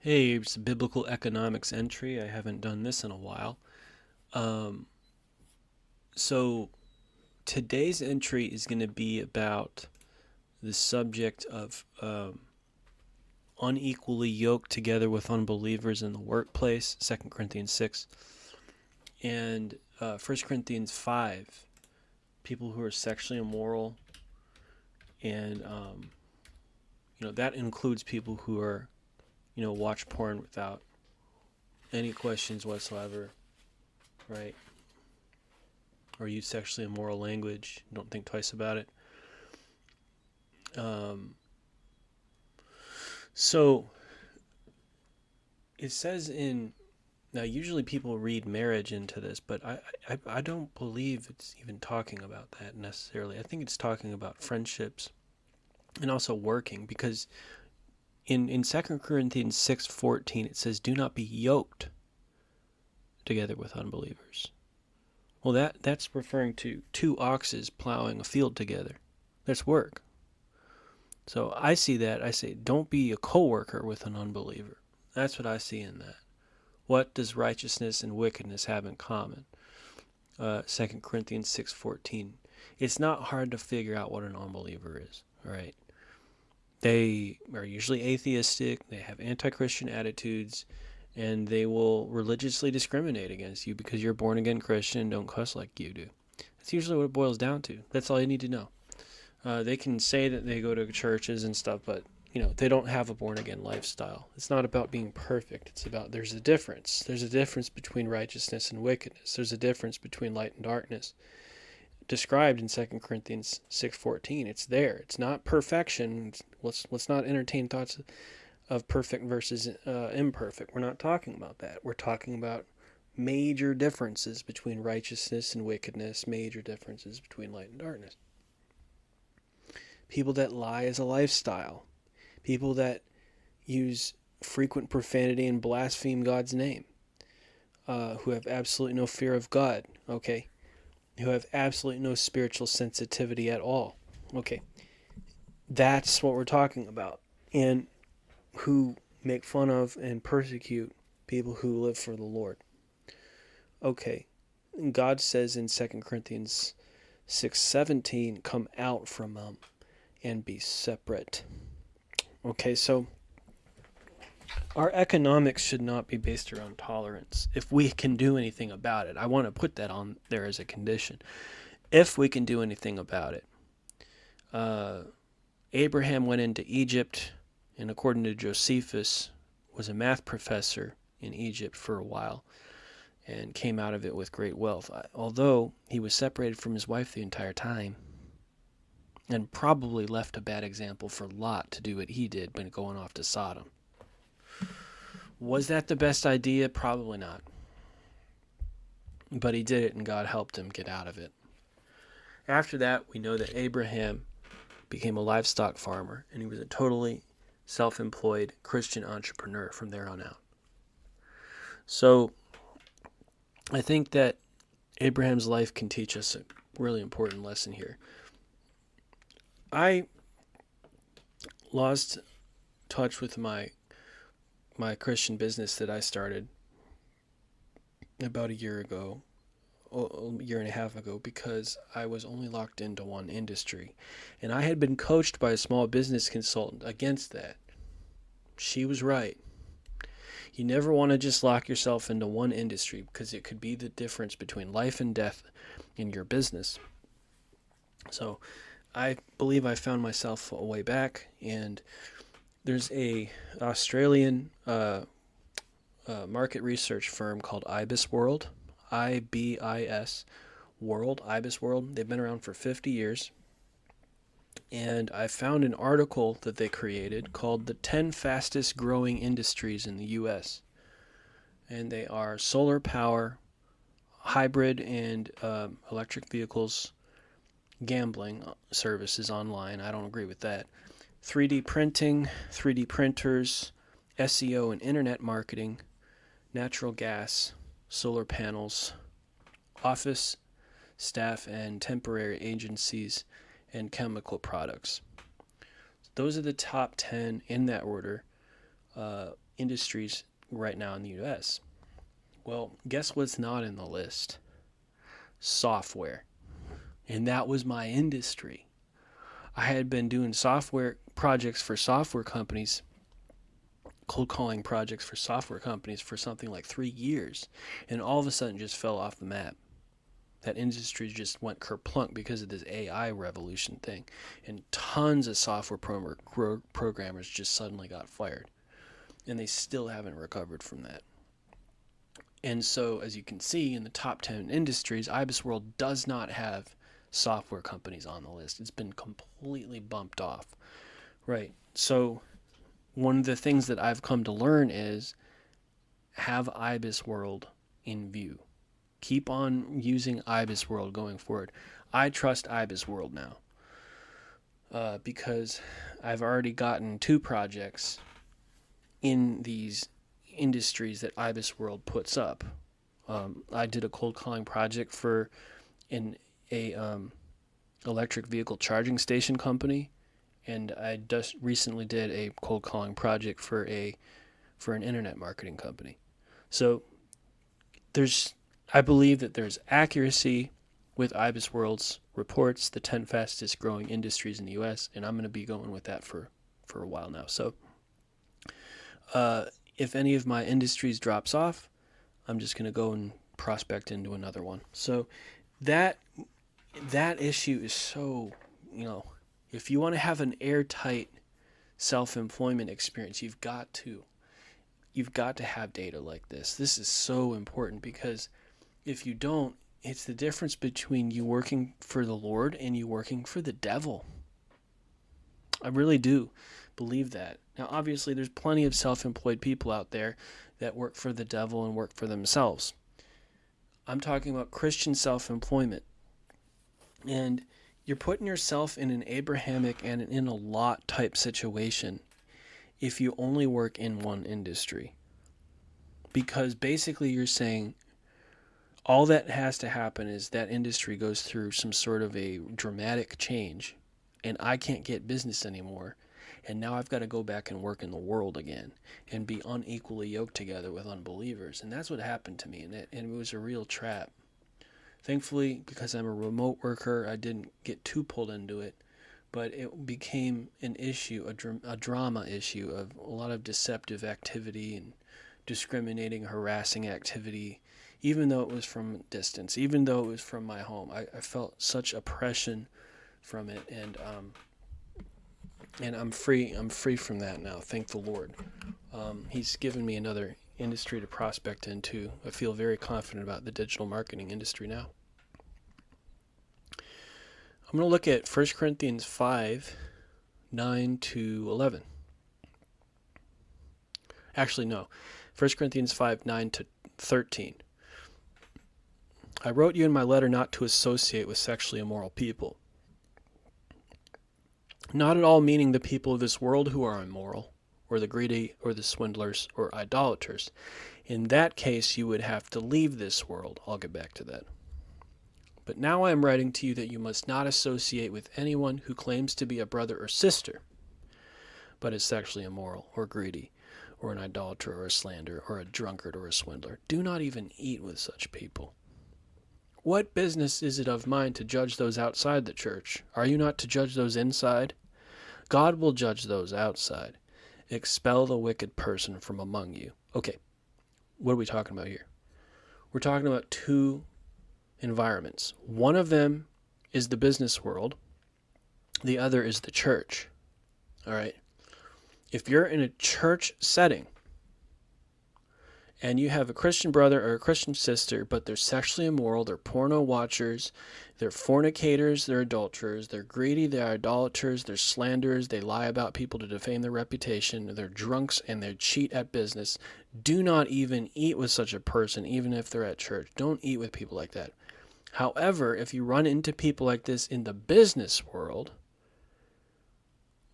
Hey, it's a biblical economics entry. I haven't done this in a while. Um, so today's entry is going to be about the subject of unequally yoked together with unbelievers in the workplace, 2 Corinthians 6, and 1 Corinthians 5, people who are sexually immoral. And, that includes people who are, watch porn without any questions whatsoever, right? Or use sexually immoral language. Don't think twice about it. Um, so it says in now usually people read marriage into this, but I don't believe it's even talking about that necessarily. I think it's talking about friendships and also working because in 2 Corinthians 6:14 it says, "Do not be yoked together with unbelievers." Well, that's referring to two oxes plowing a field together. That's work. So I see that. I say, don't be a co-worker with an unbeliever. That's what I see in that. What does righteousness and wickedness have in common? 2 Corinthians 6:14. It's not hard to figure out what an unbeliever is. All right. They are usually atheistic. They have anti-Christian attitudes, and they will religiously discriminate against you because you're a born-again Christian and don't cuss like you do. That's usually what it boils down to. That's all you need to know. They can say that they go to churches and stuff, but they don't have a born again lifestyle. It's not about being perfect. It's about there's a difference. There's a difference between righteousness and wickedness. There's a difference between light and darkness. Described in 2 Corinthians 6:14. It's there. It's not perfection. Let's not entertain thoughts of perfect versus imperfect. We're not talking about that. We're talking about major differences between righteousness and wickedness, major differences between light and darkness. People that lie as a lifestyle, people that use frequent profanity and blaspheme God's name, who have absolutely no fear of God, okay, who have absolutely no spiritual sensitivity at all, okay, that's what we're talking about, and who make fun of and persecute people who live for the Lord. Okay, God says in 2 Corinthians 6:17, come out from them and be separate. Okay, so our economics should not be based around tolerance if we can do anything about it. I want to put that on there as a condition. If we can do anything about it. Uh, Abraham went into Egypt, and according to Josephus, was a math professor in Egypt for a while and came out of it with great wealth, although he was separated from his wife the entire time and probably left a bad example for Lot to do what he did when going off to Sodom. Was that the best idea? Probably not. But he did it, and God helped him get out of it. After that, we know that Abraham became a livestock farmer, and he was a totally self-employed Christian entrepreneur from there on out. So I think that Abraham's life can teach us a really important lesson here. I lost touch with my Christian business that I started about a year ago, a year and a half ago, because I was only locked into one industry. And I had been coached by a small business consultant against that. She was right. You never want to just lock yourself into one industry because it could be the difference between life and death in your business. So I believe I found myself a way back, and there's a Australian market research firm called IBIS World, IBIS World, IBIS World. They've been around for 50 years. And I found an article that they created called The 10 Fastest Growing Industries in the U.S. And they are solar power, hybrid and electric vehicles, gambling services online. I don't agree with that. 3D printing, 3D printers, SEO and internet marketing, natural gas, solar panels, office staff and temporary agencies, and chemical products. Those are the top 10 in that order industries right now in the U.S. Well, guess what's not in the list? Software. And that was my industry. I had been doing software projects for software companies, cold calling projects for software companies for something like 3 years, and all of a sudden just fell off the map. That industry just went kerplunk because of this AI revolution thing, and tons of software programmers just suddenly got fired, and they still haven't recovered from that. And so, as you can see, in the top 10 industries, IBISWorld does not have software companies on the list. It's been completely bumped off. Right. So one of the things that I've come to learn is have IBISWorld in view. Keep on using IBISWorld going forward. I trust IBISWorld now because I've already gotten 2 projects in these industries that IBISWorld puts up. I did a cold calling project for a electric vehicle charging station company, and I just recently did a cold calling project for an internet marketing company. So I believe that there's accuracy with IBISWorld's reports, the 10 fastest growing industries in the U.S., and I'm going to be going with that for a while now. So if any of my industries drops off, I'm just going to go and prospect into another one. So that issue is so, if you want to have an airtight self-employment experience, you've got to have data like this. This is so important because if you don't, it's the difference between you working for the Lord and you working for the devil. I really do believe that. Now, obviously, there's plenty of self-employed people out there that work for the devil and work for themselves. I'm talking about Christian self-employment. And you're putting yourself in an Abrahamic and in a Lot type situation if you only work in one industry. Because basically you're saying all that has to happen is that industry goes through some sort of a dramatic change and I can't get business anymore. And now I've got to go back and work in the world again and be unequally yoked together with unbelievers. And that's what happened to me. And it was a real trap. Thankfully, because I'm a remote worker, I didn't get too pulled into it. But it became an issue, a drama issue of a lot of deceptive activity and discriminating, harassing activity, even though it was from a distance, even though it was from my home. I felt such oppression from it, and I'm free. I'm free from that now. Thank the Lord. He's given me another industry to prospect into. I feel very confident about the digital marketing industry now. I'm going to look at 1 Corinthians 5, 9 to 11. Actually, no. 1 Corinthians 5, 9 to 13. I wrote you in my letter not to associate with sexually immoral people. Not at all meaning the people of this world who are immoral, or the greedy, or the swindlers, or idolaters. In that case, you would have to leave this world. I'll get back to that. But now I am writing to you that you must not associate with anyone who claims to be a brother or sister, but is sexually immoral, or greedy, or an idolater, or a slanderer, or a drunkard, or a swindler. Do not even eat with such people. What business is it of mine to judge those outside the church? Are you not to judge those inside? God will judge those outside. Expel the wicked person from among you. Okay, what are we talking about here? We're talking about 2 environments. One of them is the business world. The other is the church. All right. If you're in a church setting and you have a Christian brother or a Christian sister, but they're sexually immoral, they're porno watchers, they're fornicators, they're adulterers, they're greedy, they're idolaters, they're slanderers, they lie about people to defame their reputation, they're drunks, and they cheat at business, do not even eat with such a person, even if they're at church. Don't eat with people like that. However, if you run into people like this in the business world,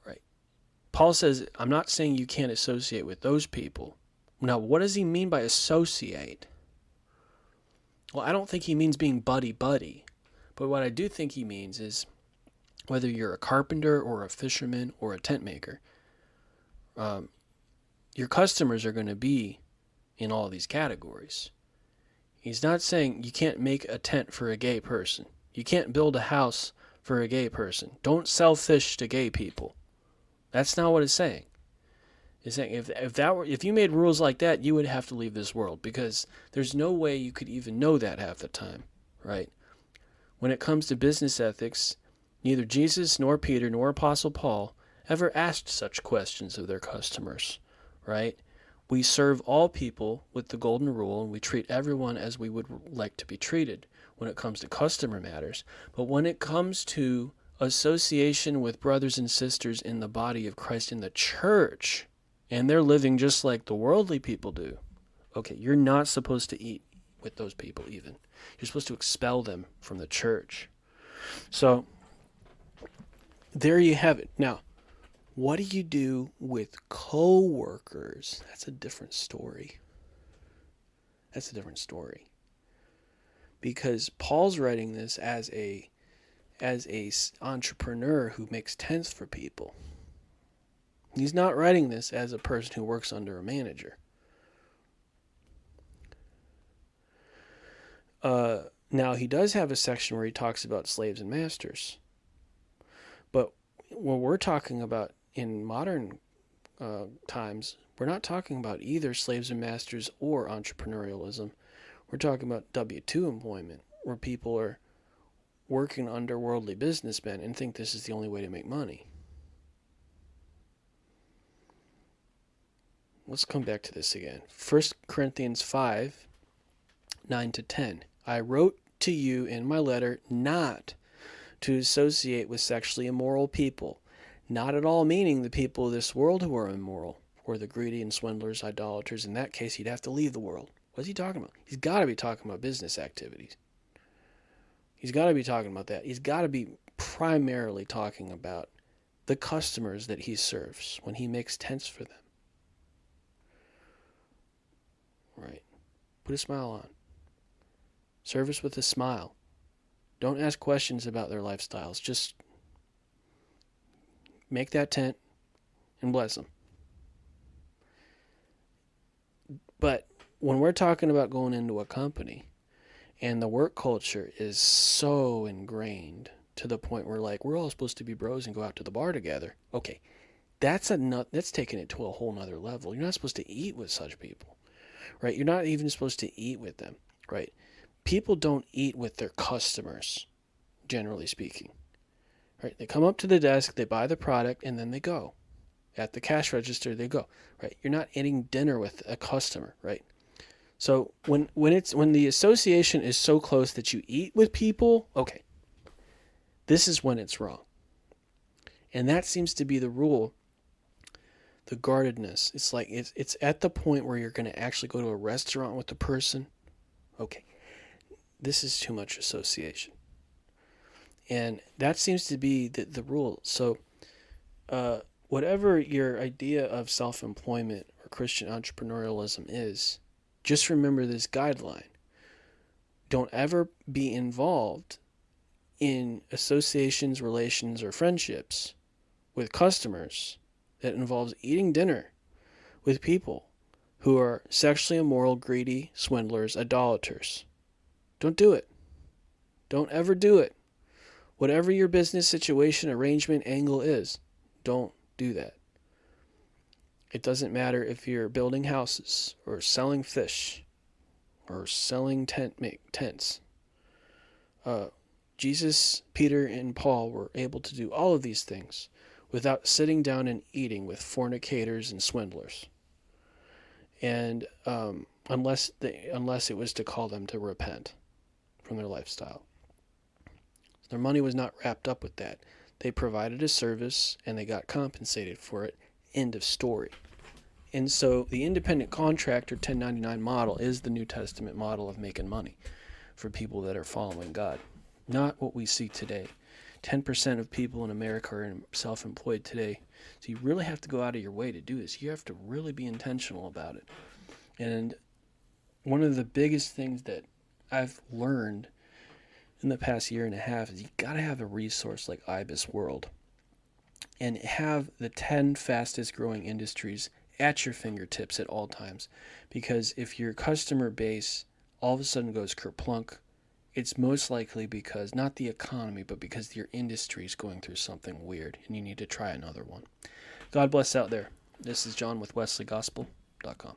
right? Paul says, I'm not saying you can't associate with those people. Now, what does he mean by associate? Well, I don't think he means being buddy-buddy. But what I do think he means is whether you're a carpenter or a fisherman or a tent maker, your customers are going to be in all these categories. He's not saying you can't make a tent for a gay person. You can't build a house for a gay person. Don't sell fish to gay people. That's not what it's saying. It's saying if you made rules like that, you would have to leave this world, because there's no way you could even know that half the time, right? When it comes to business ethics, neither Jesus nor Peter nor Apostle Paul ever asked such questions of their customers, right? We serve all people with the golden rule, and we treat everyone as we would like to be treated when it comes to customer matters. But when it comes to association with brothers and sisters in the body of Christ in the church, and they're living just like the worldly people do, okay, you're not supposed to eat with those people even. You're supposed to expel them from the church. So there you have it. Now, what do you do with co-workers? That's a different story. Because Paul's writing this as a entrepreneur who makes tents for people. He's not writing this as a person who works under a manager. Now, he does have a section where he talks about slaves and masters. But what we're talking about in modern times, we're not talking about either slaves and masters or entrepreneurialism. We're talking about W-2 employment, where people are working under worldly businessmen and think this is the only way to make money. Let's come back to this again. 1 Corinthians 5, 9-10. I wrote to you in my letter not to associate with sexually immoral people, not at all meaning the people of this world who are immoral, or the greedy and swindlers, idolaters. In that case, he'd have to leave the world. What's he talking about? He's got to be talking about business activities. He's got to be talking about that. He's got to be primarily talking about the customers that he serves when he makes tents for them. Right. Put a smile on. Service with a smile. Don't ask questions about their lifestyles. Just make that tent and bless them. But when we're talking about going into a company and the work culture is so ingrained to the point where, like, we're all supposed to be bros and go out to the bar together. Okay, that's taking it to a whole nother level. You're not supposed to eat with such people, right? You're not even supposed to eat with them, right? People don't eat with their customers, generally speaking, right? They come up to the desk, they buy the product, and then they go. At the cash register, they go, right? You're not eating dinner with a customer, right? So when the association is so close that you eat with people, okay, this is when it's wrong. And that seems to be the rule, the guardedness. It's like it's at the point where you're going to actually go to a restaurant with the person. Okay, this is too much association. And that seems to be the rule. So whatever your idea of self-employment or Christian entrepreneurialism is, just remember this guideline. Don't ever be involved in associations, relations, or friendships with customers that involves eating dinner with people who are sexually immoral, greedy, swindlers, idolaters. Don't do it. Don't ever do it. Whatever your business situation, arrangement, angle is, don't do that. It doesn't matter if you're building houses or selling fish or selling tents. Jesus, Peter, and Paul were able to do all of these things without sitting down and eating with fornicators and swindlers. And unless it was to call them to repent from their lifestyle. Their money was not wrapped up with that. They provided a service and they got compensated for it. End of story. And so the independent contractor 1099 model is the New Testament model of making money for people that are following God. Not what we see today. 10% of people in America are self-employed today. So you really have to go out of your way to do this. You have to really be intentional about it. And one of the biggest things that I've learned in the past year and a half is you got to have a resource like IBIS World and have the 10 fastest growing industries at your fingertips at all times. Because if your customer base all of a sudden goes kerplunk, it's most likely because, not the economy, but because your industry is going through something weird and you need to try another one. God bless out there. This is John with WesleyGospel.com.